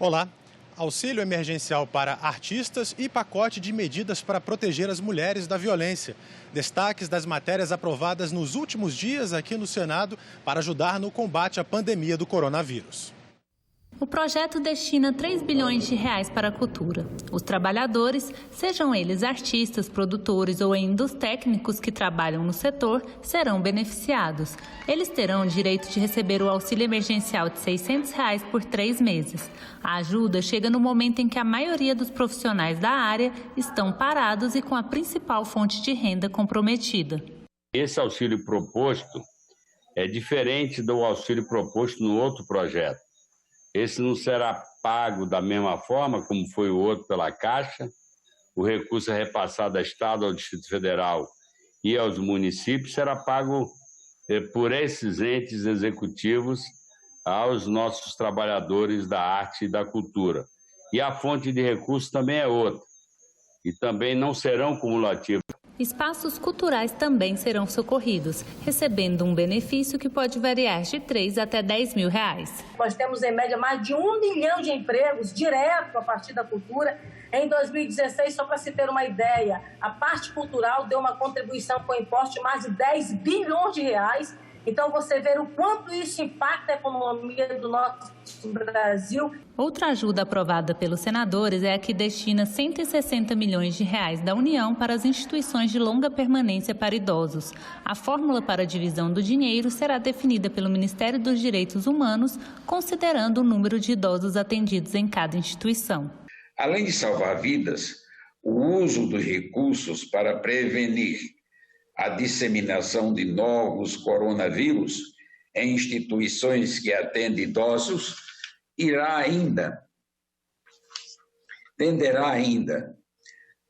Olá, auxílio emergencial para artistas e pacote de medidas para proteger as mulheres da violência. Destaques das matérias aprovadas nos últimos dias aqui no Senado para ajudar no combate à pandemia do coronavírus. O projeto destina 3 bilhões de reais para a cultura. Os trabalhadores, sejam eles artistas, produtores ou ainda os técnicos que trabalham no setor, serão beneficiados. Eles terão o direito de receber o auxílio emergencial de R$ 600 reais por 3 meses. A ajuda chega no momento em que a maioria dos profissionais da área estão parados e com a principal fonte de renda comprometida. Esse auxílio proposto é diferente do auxílio proposto no outro projeto. Esse não será pago da mesma forma como foi o outro pela Caixa. O recurso é repassado ao Estado, ao Distrito Federal e aos municípios. Será pago por esses entes executivos aos nossos trabalhadores da arte e da cultura. E a fonte de recursos também é outra. E também não serão cumulativos. Espaços culturais também serão socorridos, recebendo um benefício que pode variar de 3 até 10 mil reais. Nós temos, em média, mais de 1 milhão de empregos direto a partir da cultura. Em 2016, só para se ter uma ideia, a parte cultural deu uma contribuição com imposto de mais de 10 bilhões de reais. Então, você vê o quanto isso impacta a economia do nosso Brasil. Outra ajuda aprovada pelos senadores é a que destina 160 milhões de reais da União para as instituições de longa permanência para idosos. A fórmula para a divisão do dinheiro será definida pelo Ministério dos Direitos Humanos, considerando o número de idosos atendidos em cada instituição. Além de salvar vidas, o uso dos recursos para prevenir a disseminação de novos coronavírus em instituições que atendem idosos tenderá ainda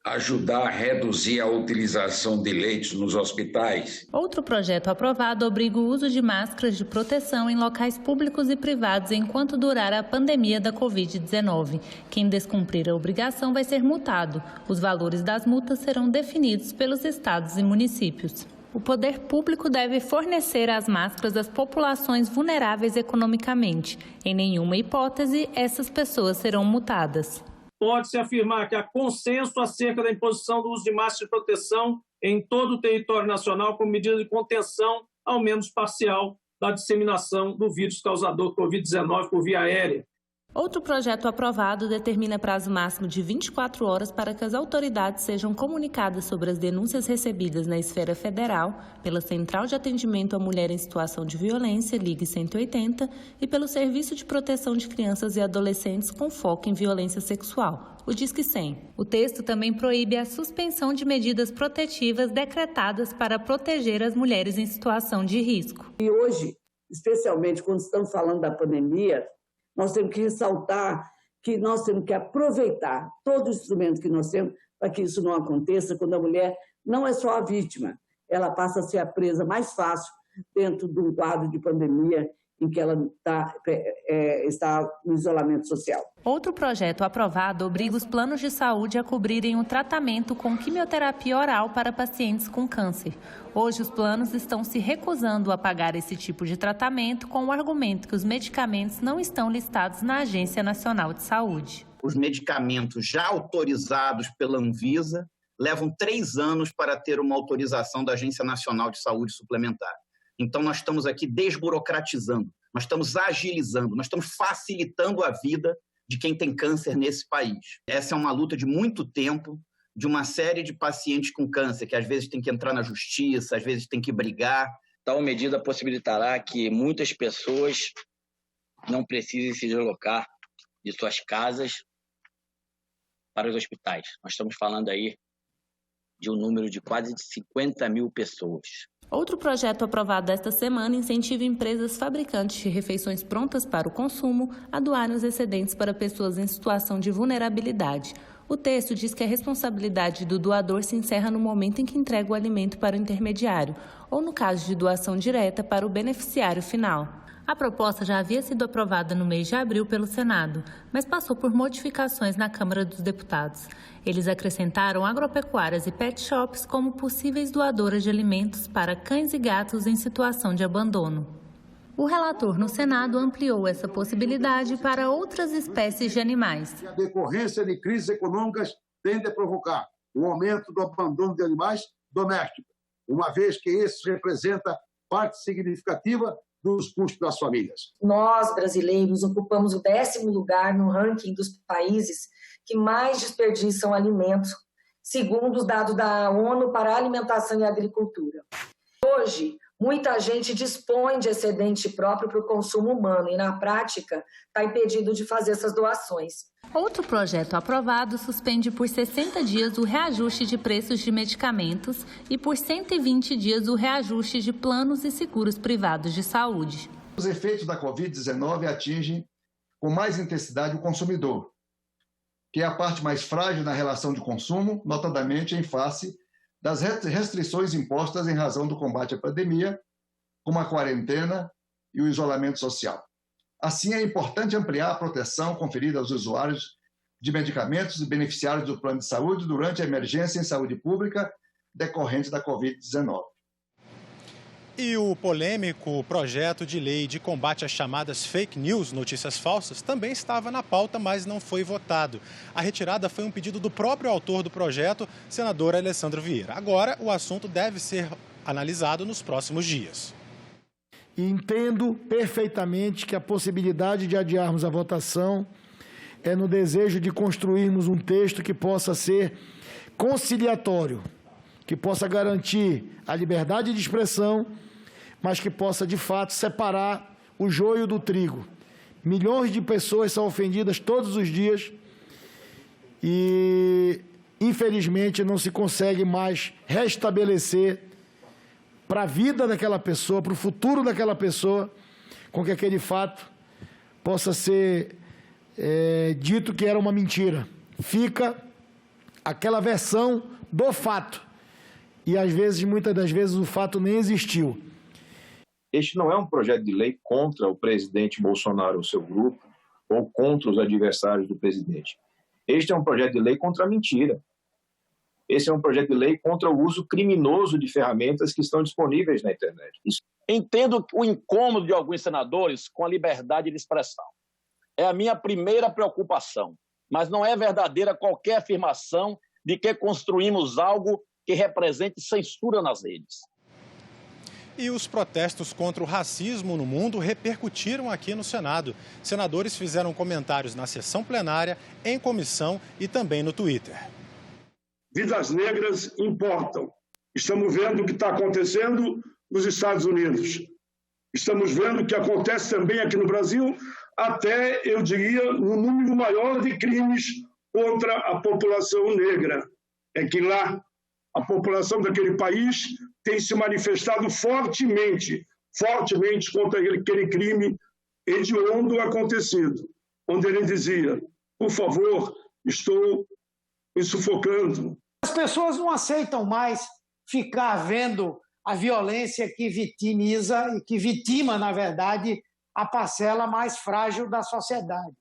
a ajudar a reduzir a utilização de leitos nos hospitais. Outro projeto aprovado obriga o uso de máscaras de proteção em locais públicos e privados enquanto durar a pandemia da Covid-19. Quem descumprir a obrigação vai ser multado. Os valores das multas serão definidos pelos estados e municípios. O poder público deve fornecer as máscaras às populações vulneráveis economicamente. Em nenhuma hipótese, essas pessoas serão multadas. Pode-se afirmar que há consenso acerca da imposição do uso de máscara de proteção em todo o território nacional como medida de contenção, ao menos parcial, da disseminação do vírus causador Covid-19 por via aérea. Outro projeto aprovado determina prazo máximo de 24 horas para que as autoridades sejam comunicadas sobre as denúncias recebidas na esfera federal pela Central de Atendimento à Mulher em Situação de Violência, Ligue 180, e pelo Serviço de Proteção de Crianças e Adolescentes com foco em violência sexual, o Disque 100. O texto também proíbe a suspensão de medidas protetivas decretadas para proteger as mulheres em situação de risco. E hoje, especialmente quando estamos falando da pandemia, nós temos que ressaltar que nós temos que aproveitar todo o instrumento que nós temos para que isso não aconteça, quando a mulher não é só a vítima, ela passa a ser a presa mais fácil dentro de um quadro de pandemia em que ela está no isolamento social. Outro projeto aprovado obriga os planos de saúde a cobrirem o tratamento com quimioterapia oral para pacientes com câncer. Hoje, os planos estão se recusando a pagar esse tipo de tratamento com o argumento que os medicamentos não estão listados na Agência Nacional de Saúde. Os medicamentos já autorizados pela Anvisa levam 3 anos para ter uma autorização da Agência Nacional de Saúde Suplementar. Então, nós estamos aqui desburocratizando, nós estamos agilizando, nós estamos facilitando a vida de quem tem câncer nesse país. Essa é uma luta de muito tempo, de uma série de pacientes com câncer, que às vezes tem que entrar na justiça, às vezes tem que brigar. Tal medida possibilitará que muitas pessoas não precisem se deslocar de suas casas para os hospitais. Nós estamos falando aí de um número de quase 50 mil pessoas. Outro projeto aprovado esta semana incentiva empresas fabricantes de refeições prontas para o consumo a doarem os excedentes para pessoas em situação de vulnerabilidade. O texto diz que a responsabilidade do doador se encerra no momento em que entrega o alimento para o intermediário, ou no caso de doação direta para o beneficiário final. A proposta já havia sido aprovada no mês de abril pelo Senado, mas passou por modificações na Câmara dos Deputados. Eles acrescentaram agropecuárias e pet shops como possíveis doadoras de alimentos para cães e gatos em situação de abandono. O relator no Senado ampliou essa possibilidade para outras espécies de animais. A decorrência de crises econômicas tende a provocar o aumento do abandono de animais domésticos, uma vez que esse representa parte significativa dos custos das famílias. Nós, brasileiros, ocupamos o 10º lugar no ranking dos países que mais desperdiçam alimentos, segundo os dados da ONU para a Alimentação e Agricultura. Hoje, muita gente dispõe de excedente próprio para o consumo humano e, na prática, está impedido de fazer essas doações. Outro projeto aprovado suspende por 60 dias o reajuste de preços de medicamentos e por 120 dias o reajuste de planos e seguros privados de saúde. Os efeitos da Covid-19 atingem com mais intensidade o consumidor, que é a parte mais frágil na relação de consumo, notadamente em face das restrições impostas em razão do combate à pandemia, como a quarentena e o isolamento social. Assim, é importante ampliar a proteção conferida aos usuários de medicamentos e beneficiários do plano de saúde durante a emergência em saúde pública decorrente da Covid-19. E o polêmico projeto de lei de combate às chamadas fake news, notícias falsas, também estava na pauta, mas não foi votado. A retirada foi um pedido do próprio autor do projeto, senador Alessandro Vieira. Agora, o assunto deve ser analisado nos próximos dias. Entendo perfeitamente que a possibilidade de adiarmos a votação é no desejo de construirmos um texto que possa ser conciliatório, que possa garantir a liberdade de expressão, mas que possa, de fato, separar o joio do trigo. Milhões de pessoas são ofendidas todos os dias e, infelizmente, não se consegue mais restabelecer para a vida daquela pessoa, para o futuro daquela pessoa, com que aquele fato possa ser dito que era uma mentira. Fica aquela versão do fato. E, às vezes, muitas das vezes, o fato nem existiu. Este não é um projeto de lei contra o presidente Bolsonaro ou seu grupo, ou contra os adversários do presidente. Este é um projeto de lei contra a mentira. Esse é um projeto de lei contra o uso criminoso de ferramentas que estão disponíveis na internet. Entendo o incômodo de alguns senadores com a liberdade de expressão. É a minha primeira preocupação, mas não é verdadeira qualquer afirmação de que construímos algo que represente censura nas redes. E os protestos contra o racismo no mundo repercutiram aqui no Senado. Senadores fizeram comentários na sessão plenária, em comissão e também no Twitter. Vidas negras importam. Estamos vendo o que está acontecendo nos Estados Unidos. Estamos vendo o que acontece também aqui no Brasil, até, eu diria, no número maior de crimes contra a população negra. É que lá a população daquele país tem se manifestado fortemente contra aquele crime hediondo acontecido, onde ele dizia, por favor, estou me sufocando. As pessoas não aceitam mais ficar vendo a violência que vitimiza e que vitima, na verdade, a parcela mais frágil da sociedade.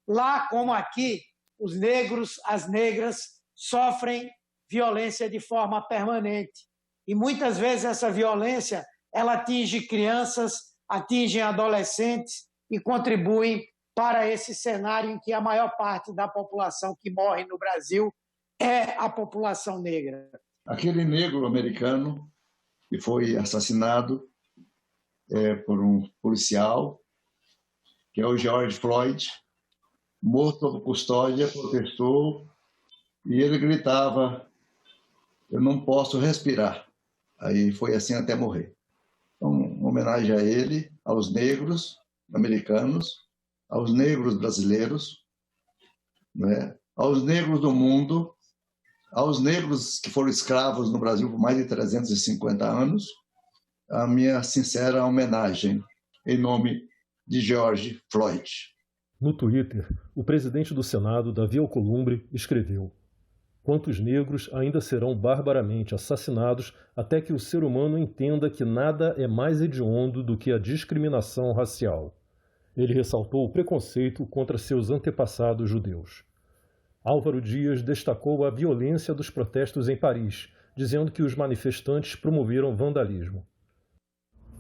Lá como aqui, os negros, as negras sofrem violência de forma permanente. E muitas vezes essa violência ela atinge crianças, atinge adolescentes e contribui para esse cenário em que a maior parte da população que morre no Brasil é a população negra. Aquele negro americano que foi assassinado por um policial, que é o George Floyd, morto sob custódia, protestou e ele gritava: eu não posso respirar. Aí foi assim até morrer. Então, uma homenagem a ele, aos negros americanos, aos negros brasileiros, né? Aos negros do mundo, aos negros que foram escravos no Brasil por mais de 350 anos, a minha sincera homenagem em nome de George Floyd. No Twitter, o presidente do Senado, Davi Alcolumbre, escreveu: quantos negros ainda serão barbaramente assassinados até que o ser humano entenda que nada é mais hediondo do que a discriminação racial. Ele ressaltou o preconceito contra seus antepassados judeus. Álvaro Dias destacou a violência dos protestos em Paris, dizendo que os manifestantes promoveram vandalismo.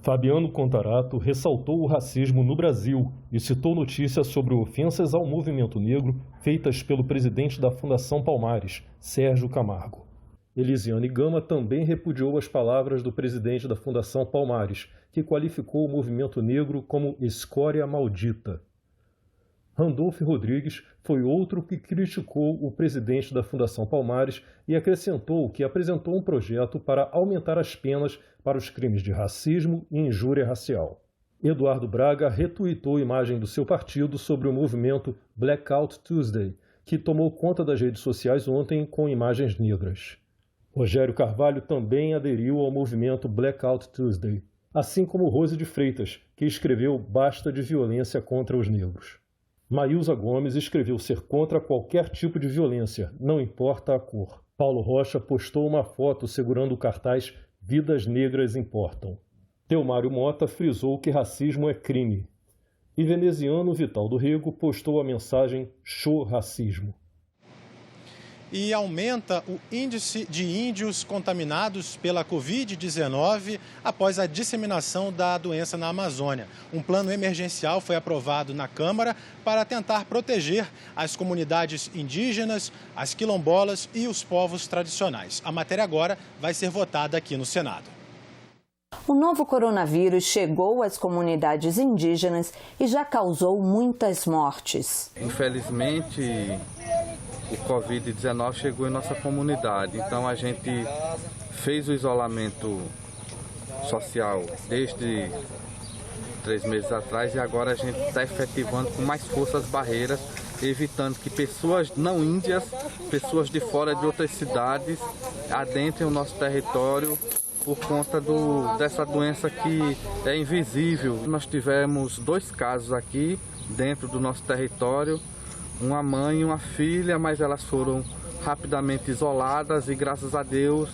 Fabiano Contarato ressaltou o racismo no Brasil e citou notícias sobre ofensas ao movimento negro feitas pelo presidente da Fundação Palmares, Sérgio Camargo. Elisiane Gama também repudiou as palavras do presidente da Fundação Palmares, que qualificou o movimento negro como escória maldita. Randolfo Rodrigues foi outro que criticou o presidente da Fundação Palmares e acrescentou que apresentou um projeto para aumentar as penas para os crimes de racismo e injúria racial. Eduardo Braga retuitou imagem do seu partido sobre o movimento Blackout Tuesday, que tomou conta das redes sociais ontem com imagens negras. Rogério Carvalho também aderiu ao movimento Blackout Tuesday, assim como Rose de Freitas, que escreveu Basta de violência contra os negros. Maílza Gomes escreveu ser contra qualquer tipo de violência, não importa a cor. Paulo Rocha postou uma foto segurando o cartaz Vidas Negras Importam. Teomário Mota frisou que racismo é crime. E veneziano Vital do Rego postou a mensagem Show Racismo. E aumenta o índice de índios contaminados pela Covid-19 após a disseminação da doença na Amazônia. Um plano emergencial foi aprovado na Câmara para tentar proteger as comunidades indígenas, as quilombolas e os povos tradicionais. A matéria agora vai ser votada aqui no Senado. O novo coronavírus chegou às comunidades indígenas e já causou muitas mortes. Infelizmente, o Covid-19 chegou em nossa comunidade, então a gente fez o isolamento social desde 3 meses atrás e agora a gente está efetivando com mais força as barreiras, evitando que pessoas não índias, pessoas de fora de outras cidades, adentrem o nosso território por conta dessa doença que é invisível. Nós tivemos 2 casos aqui dentro do nosso território, uma mãe e uma filha, mas elas foram rapidamente isoladas e, graças a Deus,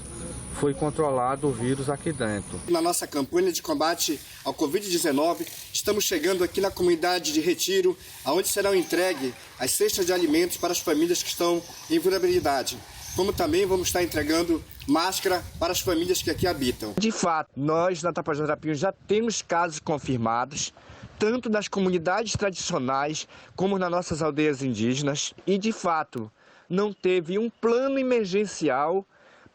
foi controlado o vírus aqui dentro. Na nossa campanha de combate ao Covid-19, estamos chegando aqui na comunidade de Retiro, onde serão entregues as cestas de alimentos para as famílias que estão em vulnerabilidade. Como também vamos estar entregando máscara para as famílias que aqui habitam. De fato, nós na Tapajós do Arapinho já temos casos confirmados, tanto nas comunidades tradicionais como nas nossas aldeias indígenas. E, de fato, não teve um plano emergencial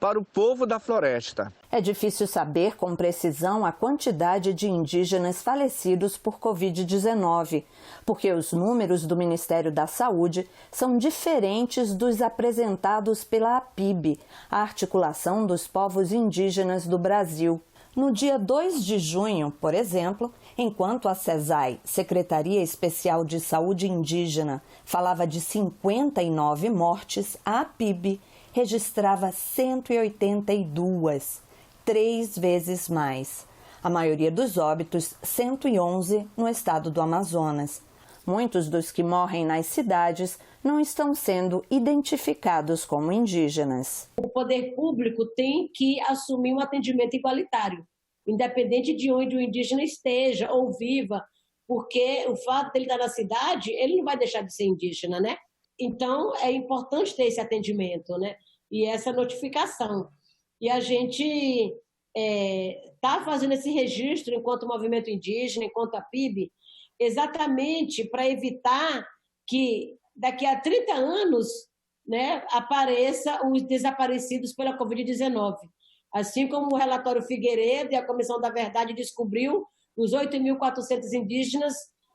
para o povo da floresta. É difícil saber com precisão a quantidade de indígenas falecidos por Covid-19, porque os números do Ministério da Saúde são diferentes dos apresentados pela APIB, a Articulação dos Povos Indígenas do Brasil. No dia 2 de junho, por exemplo, enquanto a SESAI, Secretaria Especial de Saúde Indígena, falava de 59 mortes, a APIB registrava 182, 3 vezes mais. A maioria dos óbitos, 111, no estado do Amazonas. Muitos dos que morrem nas cidades não estão sendo identificados como indígenas. O poder público tem que assumir um atendimento igualitário, independente de onde o indígena esteja ou viva, porque o fato de ele estar na cidade, ele não vai deixar de ser indígena, né? Então, é importante ter esse atendimento, né? E essa notificação. E a gente está fazendo esse registro enquanto movimento indígena, enquanto APIB, exatamente para evitar que daqui a 30 anos, né, apareça os desaparecidos pela Covid-19. Assim como o relatório Figueiredo e a Comissão da Verdade descobriu os 8.400 indígenas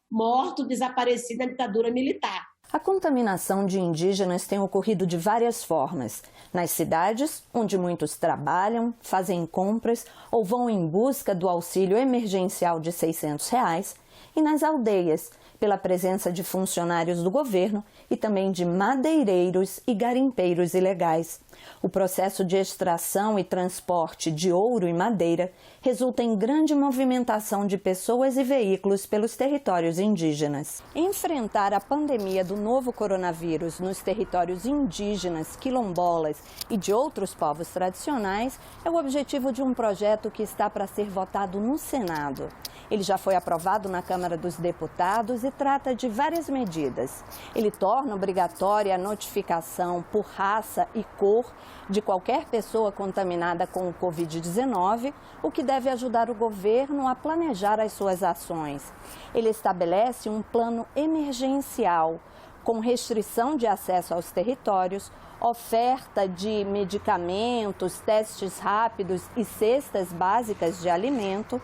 mortos, desaparecidos na ditadura militar. A contaminação de indígenas tem ocorrido de várias formas. Nas cidades, onde muitos trabalham, fazem compras ou vão em busca do auxílio emergencial de R$ 600, e nas aldeias, pela presença de funcionários do governo e também de madeireiros e garimpeiros ilegais. O processo de extração e transporte de ouro e madeira resulta em grande movimentação de pessoas e veículos pelos territórios indígenas. Enfrentar a pandemia do novo coronavírus nos territórios indígenas, quilombolas e de outros povos tradicionais é o objetivo de um projeto que está para ser votado no Senado. Ele já foi aprovado na Câmara dos Deputados e trata de várias medidas. Ele torna obrigatória a notificação por raça e cor de qualquer pessoa contaminada com o Covid-19, o que deve ajudar o governo a planejar as suas ações. Ele estabelece um plano emergencial, com restrição de acesso aos territórios, oferta de medicamentos, testes rápidos e cestas básicas de alimento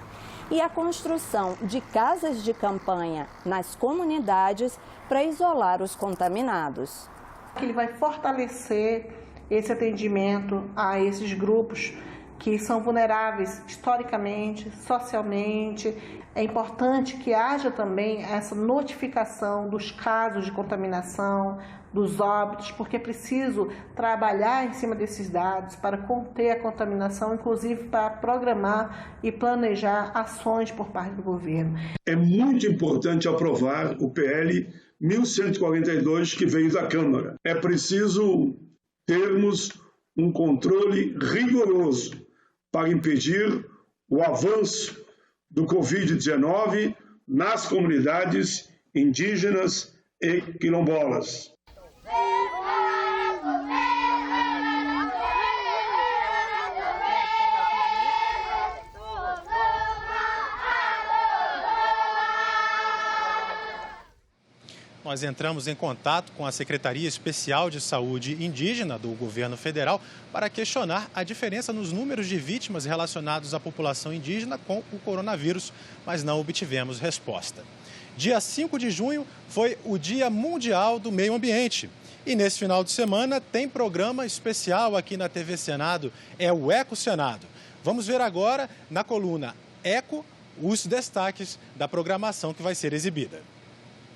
e a construção de casas de campanha nas comunidades para isolar os contaminados. Ele vai fortalecer esse atendimento a esses grupos que são vulneráveis historicamente, socialmente. É importante que haja também essa notificação dos casos de contaminação, dos óbitos, porque é preciso trabalhar em cima desses dados para conter a contaminação, inclusive para programar e planejar ações por parte do governo. É muito importante aprovar o PL 1142 que veio da Câmara. É preciso termos um controle rigoroso para impedir o avanço do Covid-19 nas comunidades indígenas e quilombolas. Nós entramos em contato com a Secretaria Especial de Saúde Indígena do Governo Federal para questionar a diferença nos números de vítimas relacionados à população indígena com o coronavírus, mas não obtivemos resposta. Dia 5 de junho foi o Dia Mundial do Meio Ambiente. E nesse final de semana tem programa especial aqui na TV Senado, é o Eco Senado. Vamos ver agora, na coluna Eco, os destaques da programação que vai ser exibida.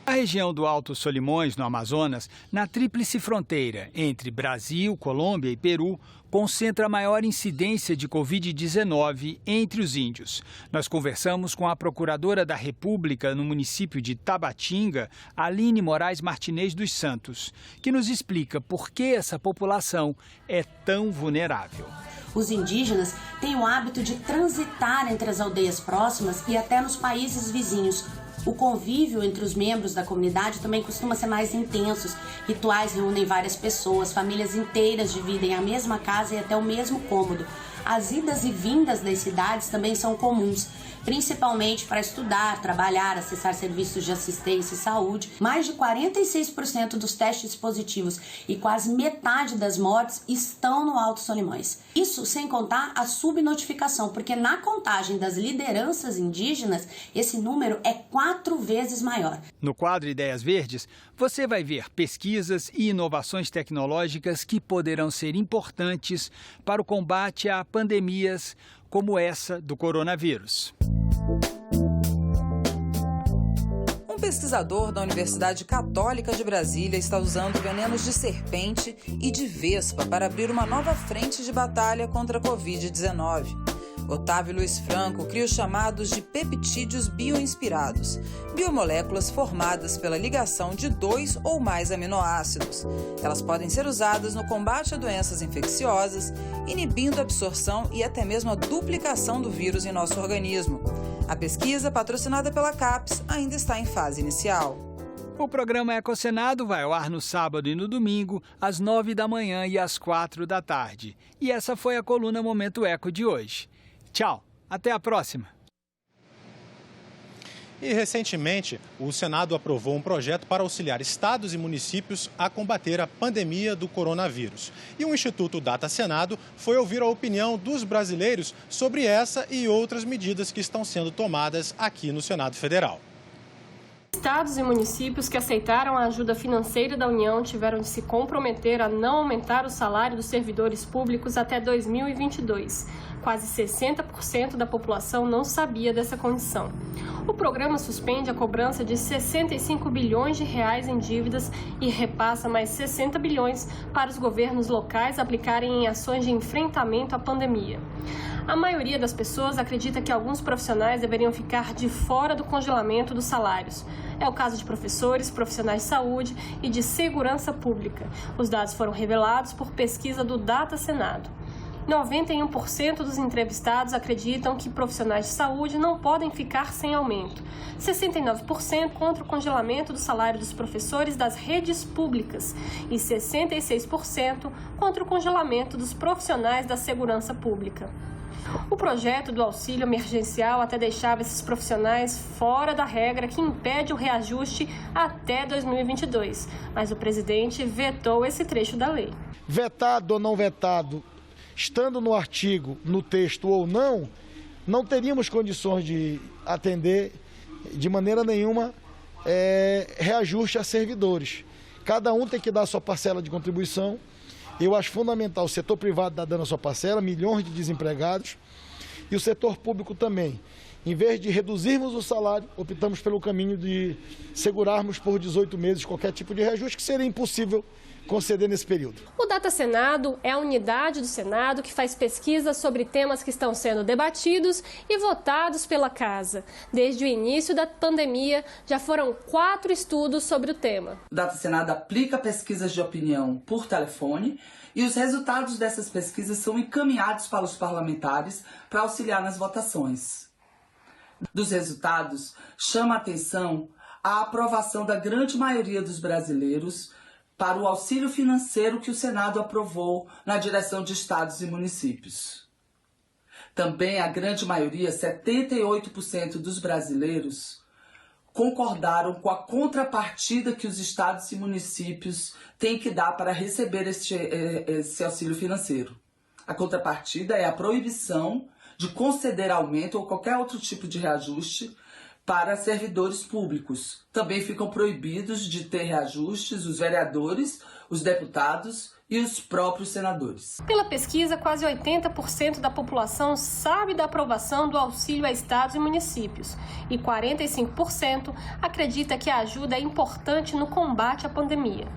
A região do Alto Solimões, no Amazonas, na tríplice fronteira entre Brasil, Colômbia e Peru, concentra a maior incidência de Covid-19 entre os índios. Nós conversamos com a procuradora da República no município de Tabatinga, Aline Moraes Martinez dos Santos, que nos explica por que essa população é tão vulnerável. Os indígenas têm o hábito de transitar entre as aldeias próximas e até nos países vizinhos. O convívio entre os membros da comunidade também costuma ser mais intenso. Rituais reúnem várias pessoas, famílias inteiras dividem a mesma casa e até o mesmo cômodo. As idas e vindas das cidades também são comuns, principalmente para estudar, trabalhar, acessar serviços de assistência e saúde. Mais de 46% dos testes positivos e quase metade das mortes estão no Alto Solimões. Isso sem contar a subnotificação, porque na contagem das lideranças indígenas, esse número é 4 vezes maior. No quadro Ideias Verdes, você vai ver pesquisas e inovações tecnológicas que poderão ser importantes para o combate a pandemias como essa do coronavírus. Um pesquisador da Universidade Católica de Brasília está usando venenos de serpente e de vespa para abrir uma nova frente de batalha contra a Covid-19. Otávio Luiz Franco cria os chamados de peptídeos bioinspirados, biomoléculas formadas pela ligação de 2 ou mais aminoácidos. Elas podem ser usadas no combate a doenças infecciosas, inibindo a absorção e até mesmo a duplicação do vírus em nosso organismo. A pesquisa, patrocinada pela CAPES, ainda está em fase inicial. O programa Eco Senado vai ao ar no sábado e no domingo, às 9 da manhã e às 4 da tarde. E essa foi a coluna Momento Eco de hoje. Tchau, até a próxima. E recentemente, o Senado aprovou um projeto para auxiliar estados e municípios a combater a pandemia do coronavírus. E o Instituto Data Senado foi ouvir a opinião dos brasileiros sobre essa e outras medidas que estão sendo tomadas aqui no Senado Federal. Estados e municípios que aceitaram a ajuda financeira da União tiveram de se comprometer a não aumentar o salário dos servidores públicos até 2022. Quase 60% da população não sabia dessa condição. O programa suspende a cobrança de 65 bilhões de reais em dívidas e repassa mais 60 bilhões para os governos locais aplicarem em ações de enfrentamento à pandemia. A maioria das pessoas acredita que alguns profissionais deveriam ficar de fora do congelamento dos salários. É o caso de professores, profissionais de saúde e de segurança pública. Os dados foram revelados por pesquisa do Data Senado. 91% dos entrevistados acreditam que profissionais de saúde não podem ficar sem aumento. 69% contra o congelamento do salário dos professores das redes públicas e 66% contra o congelamento dos profissionais da segurança pública. O projeto do auxílio emergencial até deixava esses profissionais fora da regra que impede o reajuste até 2022, mas o presidente vetou esse trecho da lei. Vetado ou não vetado, estando no artigo, no texto ou não, não teríamos condições de atender de maneira nenhuma reajuste a servidores. Cada um tem que dar a sua parcela de contribuição. Eu acho fundamental o setor privado dar dando a sua parcela, milhões de desempregados, e o setor público também. Em vez de reduzirmos o salário, optamos pelo caminho de segurarmos por 18 meses qualquer tipo de reajuste, que seria impossível conceder nesse período. O Data Senado é a unidade do Senado que faz pesquisas sobre temas que estão sendo debatidos e votados pela Casa. Desde o início da pandemia, já foram 4 estudos sobre o tema. O Data Senado aplica pesquisas de opinião por telefone e os resultados dessas pesquisas são encaminhados para os parlamentares para auxiliar nas votações. Dos resultados, chama a atenção a aprovação da grande maioria dos brasileiros para o auxílio financeiro que o Senado aprovou na direção de estados e municípios. Também a grande maioria, 78% dos brasileiros, concordaram com a contrapartida que os estados e municípios têm que dar para receber esse auxílio financeiro. A contrapartida é a proibição de conceder aumento ou qualquer outro tipo de reajuste para servidores públicos. Também ficam proibidos de ter reajustes os vereadores, os deputados e os próprios senadores. Pela pesquisa, quase 80% da população sabe da aprovação do auxílio a estados e municípios e 45% acredita que a ajuda é importante no combate à pandemia.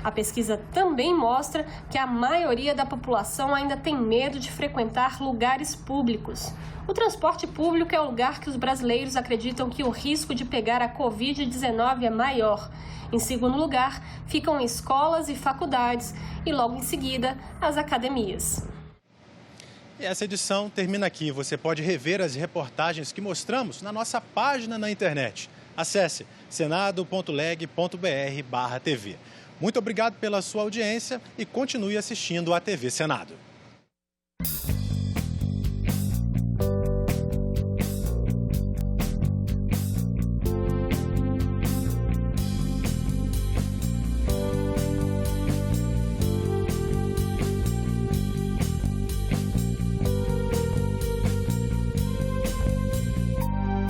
A pesquisa também mostra que a maioria da população ainda tem medo de frequentar lugares públicos. O transporte público é o lugar que os brasileiros acreditam que o risco de pegar a Covid-19 é maior. Em segundo lugar, ficam escolas e faculdades e, logo em seguida, as academias. E essa edição termina aqui. Você pode rever as reportagens que mostramos na nossa página na internet. Acesse senado.leg.br/TV. Muito obrigado pela sua audiência e continue assistindo à TV Senado.